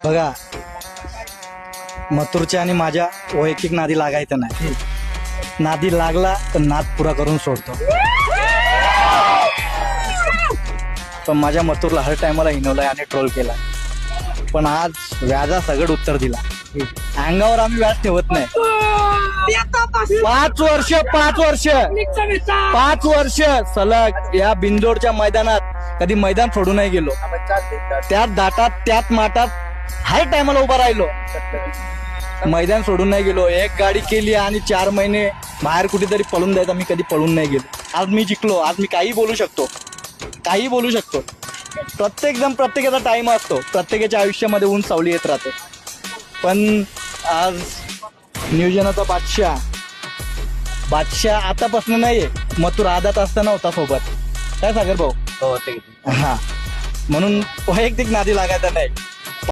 बघा, मथुरच्या आणि माझ्या वैयक्तिक नादी लागायचं नाही. नादी लागला तर नाद पुरा करून सोडतो. पण माझ्या मथुरला हर टायमाला हिनवलाय आणि ट्रोल केला. पण आज व्याजा सगळं उत्तर दिला. अंगावर आम्ही व्याज ठेवत नाही. 5 वर्ष सलग या बिंदोडच्या मैदानात कधी मैदान सोडून नाही गेलो. त्यात दाटात त्यात माटात हर टायमाला उभा राहिलो. मैदान सोडून नाही गेलो. एक गाडी केली आणि 4 महिने बाहेर कुठेतरी पळून द्यायचा. मी कधी पळून नाही गेलो. आज मी जिंकलो. आज मी काही बोलू शकतो. प्रत्येक जण प्रत्येकाचा टाइम असतो. प्रत्येकाच्या आयुष्यामध्ये ऊन सावली येत राहते. पण आज नियोजनाचा बादशाह आतापासून नाहीये. मथुर आदात असताना होता सोबत. काय सागर भाऊ? हो ते हा, म्हणून वैयक्तिक नादी लागायचा नाही.